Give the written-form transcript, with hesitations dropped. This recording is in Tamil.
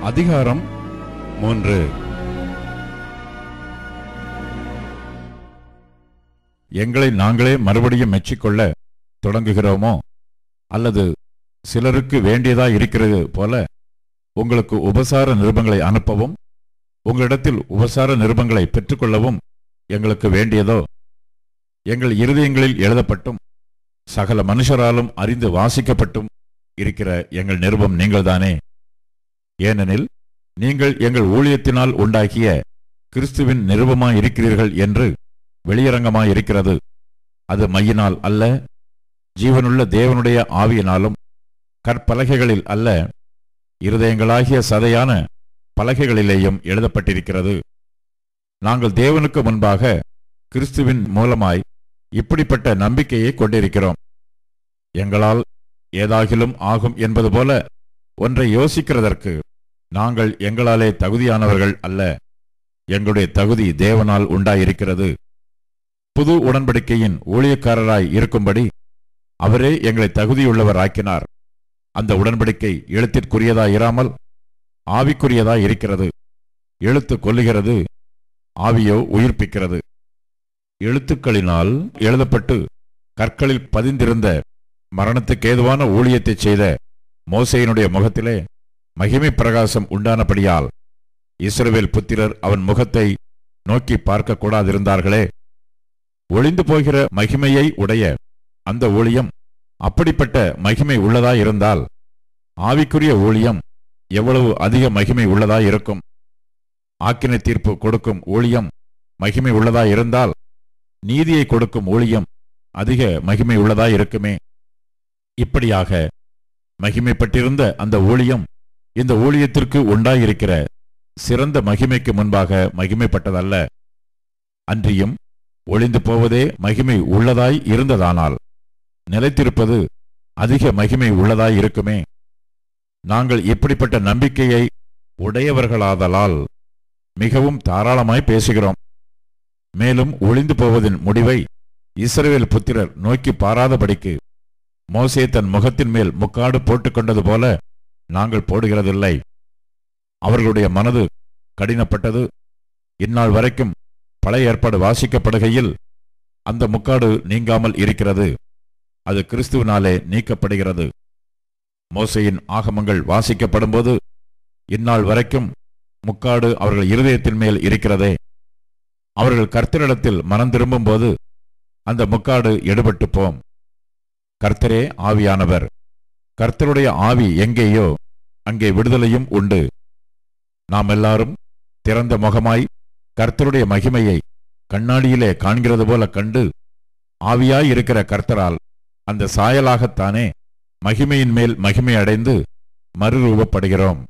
அதிகாரம் 3. எங்களை நாங்களே மறுபடியும் மெச்சிக்கொள்ள தொடங்குகிறோமோ, அல்லது சிலருக்கு வேண்டியதாய் இருக்கிறது போல உங்களுக்கு உபசார நிருபங்களை அனுப்பவும் உங்களிடத்தில் உபசார நிருபங்களை பெற்றுக்கொள்ளவும் எங்களுக்கு வேண்டியதோ? எங்கள் இருதயங்களில் எழுதப்பட்டும் சகல மனுஷராலும் அறிந்து வாசிக்கப்பட்டும் இருக்கிற எங்கள் நிருபம் நீங்கள்தானே. ஏனெனில் நீங்கள் எங்கள் ஊழியத்தினால் உண்டாக்கிய கிறிஸ்துவின் நிருபமாயிருக்கிறீர்கள் என்று வெளியரங்கமாயிருக்கிறது. அது மையினால் அல்ல, ஜீவனுள்ள தேவனுடைய ஆவியினாலும் கற்பலகைகளில் அல்ல, இருதயங்களாகிய சதையான பலகைகளிலேயும் எழுதப்பட்டிருக்கிறது. நாங்கள் தேவனுக்கு முன்பாக கிறிஸ்துவின் மூலமாய் இப்படிப்பட்ட நம்பிக்கையை கொண்டிருக்கிறோம். எங்களால் ஏதாகிலும் ஆகும் என்பது போல ஒன்றை யோசிக்கிறதற்கு நாங்கள் எங்களாலே தகுதியானவர்கள் அல்ல. எங்களுடைய தகுதி தேவனால் உண்டாயிருக்கிறது. புது உடன்படிக்கையின் ஊழியக்காரராய் இருக்கும்படி அவரே எங்களை தகுதியுள்ளவர் ஆக்கினார். அந்த உடன்படிக்கை எழுத்திற்குரியதாயிராமல் ஆவிக்குரியதாய் இருக்கிறது. எழுத்து கொல்லுகிறது, ஆவியோ உயிர்ப்பிக்கிறது. எழுத்துக்களினால் எழுதப்பட்டு கற்களில் பதிந்திருந்த மரணத்துக்கேதுவான ஊழியத்தை செய்த மோசேயினுடைய முகத்திலே மகிமை பிரகாசம் உண்டானபடியால் இஸ்ரவேல் புத்திரர் அவன் முகத்தை நோக்கி பார்க்க கூடாதிருந்தார்களே. ஒளிந்து போகிற மகிமையை உடைய அந்த ஊழியம் அப்படிப்பட்ட மகிமை உள்ளதாயிருந்தால் ஆவிக்குரிய ஊழியம் எவ்வளவு அதிக மகிமை உள்ளதாயிருக்கும். ஆக்கினை தீர்ப்பு கொடுக்கும் ஊழியம் மகிமை உள்ளதாயிருந்தால் நீதியை கொடுக்கும் ஊழியம் அதிக மகிமை உள்ளதாயிருக்குமே. இப்படியாக மகிமைப்பட்டிருந்த அந்த ஊழியம் இந்த ஊழியத்திற்கு உண்டாயிருக்கிற சிறந்த மகிமைக்கு முன்பாக மகிமைப்பட்டதல்ல. அன்றியும் ஒளிந்து போவதே மகிமை உள்ளதாய் இருந்ததானால் நிலைத்திருப்பது அதிக மகிமை உள்ளதாய் இருக்குமே. நாங்கள் இப்படிப்பட்ட நம்பிக்கையை உடையவர்களாதலால் மிகவும் தாராளமாய் பேசுகிறோம். மேலும் ஒளிந்து போவதின் முடிவை இஸ்ரவேல் புத்திரர் நோக்கி பாராதபடிக்கு மோசே தன் முகத்தின் மேல் முக்காடு போட்டுக்கொண்டது போல நாங்கள் போடுகிறதில்லை. அவர்களுடைய மனது கடினப்பட்டது. இந்நாள் வரைக்கும் பழைய ஏற்பாடு வாசிக்கப்படுகையில் அந்த முக்காடு நீங்காமல் இருக்கிறது. அது கிறிஸ்துவினாலே நீக்கப்படுகிறது. மோசேயின் ஆகமங்கள் வாசிக்கப்படும்போது இந்நாள் வரைக்கும் முக்காடு அவர்கள் இருதயத்தின் மேல் இருக்கிறதே. அவர்கள் கர்த்தரிடத்தில் மனம் திரும்பும் போது அந்த முக்காடு எடுபட்டு போம். கர்த்தரே ஆவியானவர். கர்த்தருடைய ஆவி எங்கேயோ அங்கே விடுதலையும் உண்டு. நாம் எல்லாரும் திறந்த முகமாய் கர்த்தருடைய மகிமையை கண்ணாடியிலே காண்கிறது போல கண்டு ஆவியாயிருக்கிற கர்த்தரால் அந்த சாயலாகத்தானே மகிமையின் மேல் மகிமை அடைந்து மறுரூபப்படுகிறோம்.